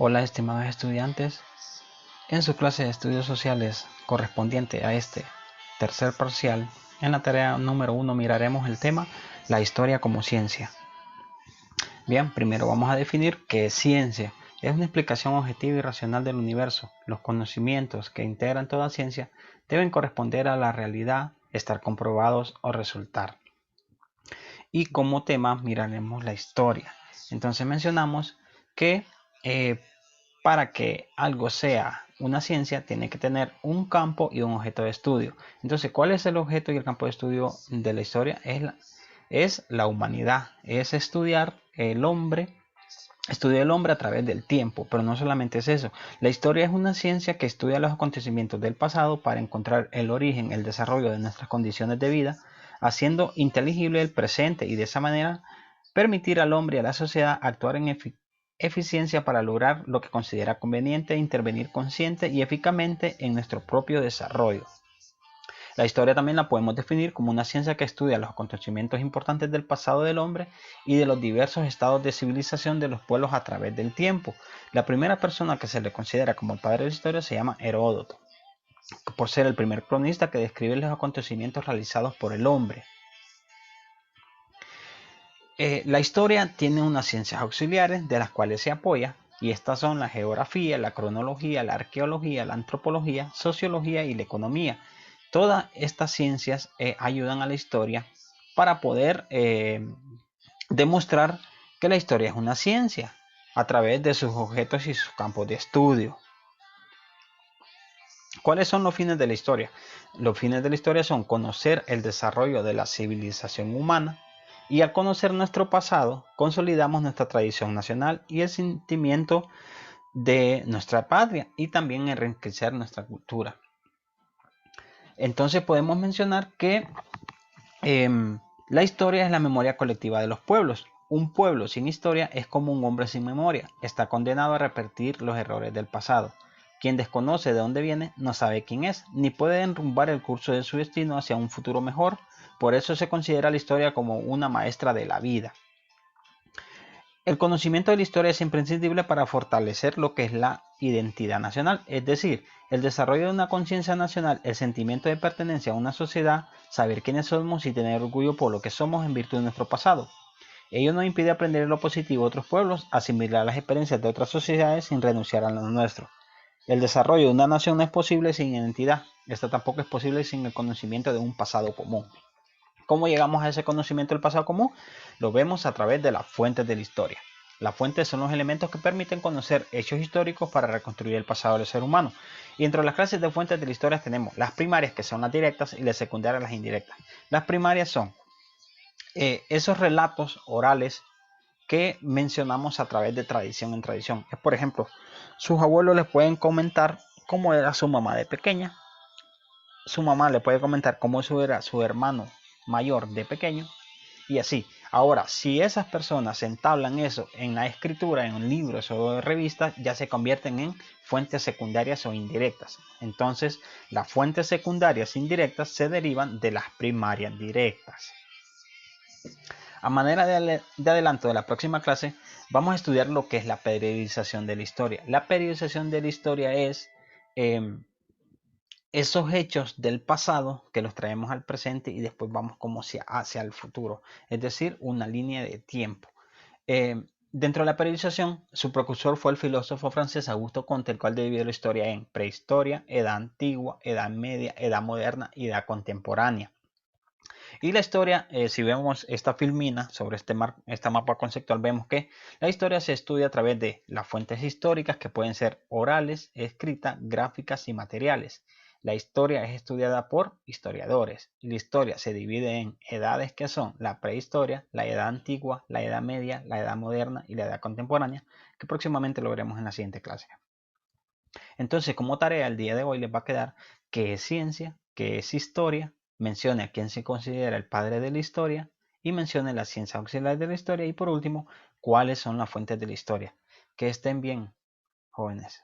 Hola estimados estudiantes, en su clase de estudios sociales correspondiente a este tercer parcial, en la tarea número 1 miraremos el tema la historia como ciencia. Bien, primero vamos a definir qué es ciencia. Es una explicación objetiva y racional del universo. Los conocimientos que integran toda ciencia deben corresponder a la realidad, estar comprobados o resultar. Y como tema miraremos la historia. Entonces mencionamos que para que algo sea una ciencia tiene que tener un campo y un objeto de estudio. Entonces, ¿cuál es el objeto y el campo de estudio de la historia? Es la humanidad, es estudiar el hombre. Estudia el hombre a través del tiempo, pero no solamente es eso. La historia es una ciencia que estudia los acontecimientos del pasado para encontrar el origen, el desarrollo de nuestras condiciones de vida, haciendo inteligible el presente y de esa manera permitir al hombre y a la sociedad actuar en eficiencia para lograr lo que considera conveniente e intervenir consciente y eficazmente en nuestro propio desarrollo. La historia también la podemos definir como una ciencia que estudia los acontecimientos importantes del pasado del hombre y de los diversos estados de civilización de los pueblos a través del tiempo. La primera persona que se le considera como el padre de la historia se llama Heródoto, por ser el primer cronista que describe los acontecimientos realizados por el hombre. La historia tiene unas ciencias auxiliares de las cuales se apoya, y estas son la geografía, la cronología, la arqueología, la antropología, sociología y la economía. Todas estas ciencias ayudan a la historia para poder demostrar que la historia es una ciencia a través de sus objetos y sus campos de estudio. ¿Cuáles son los fines de la historia? Los fines de la historia son conocer el desarrollo de la civilización humana, y al conocer nuestro pasado, consolidamos nuestra tradición nacional y el sentimiento de nuestra patria, y también enriquecer nuestra cultura. Entonces podemos mencionar que la historia es la memoria colectiva de los pueblos. Un pueblo sin historia es como un hombre sin memoria. Está condenado a repetir los errores del pasado. Quien desconoce de dónde viene no sabe quién es, ni puede enrumbar el curso de su destino hacia un futuro mejor. Por eso se considera la historia como una maestra de la vida. El conocimiento de la historia es imprescindible para fortalecer lo que es la identidad nacional, es decir, el desarrollo de una conciencia nacional, el sentimiento de pertenencia a una sociedad, saber quiénes somos y tener orgullo por lo que somos en virtud de nuestro pasado. Ello nos impide aprender lo positivo de otros pueblos, asimilar las experiencias de otras sociedades sin renunciar a lo nuestro. El desarrollo de una nación no es posible sin identidad. Esta tampoco es posible sin el conocimiento de un pasado común. ¿Cómo llegamos a ese conocimiento del pasado común? Lo vemos a través de las fuentes de la historia. Las fuentes son los elementos que permiten conocer hechos históricos para reconstruir el pasado del ser humano. Y entre las clases de fuentes de la historia tenemos las primarias, que son las directas, y las secundarias, las indirectas. Las primarias son esos relatos orales que mencionamos a través de tradición en tradición. Por ejemplo, sus abuelos les pueden comentar cómo era su mamá de pequeña. Su mamá le puede comentar cómo era su hermano mayor de pequeño, y así. Ahora, si esas personas entablan eso en la escritura, en libros o revistas, ya se convierten en fuentes secundarias o indirectas. Entonces, las fuentes secundarias indirectas se derivan de las primarias directas. A manera de adelanto de la próxima clase, vamos a estudiar lo que es la periodización de la historia. La periodización de la historia es esos hechos del pasado que los traemos al presente y después vamos como hacia el futuro, es decir, una línea de tiempo. Dentro de la periodización, su precursor fue el filósofo francés Auguste Comte, el cual dividió la historia en prehistoria, edad antigua, edad media, edad moderna y edad contemporánea. Y la historia, si vemos esta filmina sobre este mapa conceptual, vemos que la historia se estudia a través de las fuentes históricas, que pueden ser orales, escritas, gráficas y materiales. La historia es estudiada por historiadores, y la historia se divide en edades, que son la prehistoria, la edad antigua, la edad media, la edad moderna y la edad contemporánea, que próximamente lo veremos en la siguiente clase. Entonces, como tarea el día de hoy les va a quedar qué es ciencia, qué es historia, mencione a quién se considera el padre de la historia y mencione las ciencias auxiliares de la historia, y por último, cuáles son las fuentes de la historia. Que estén bien, jóvenes.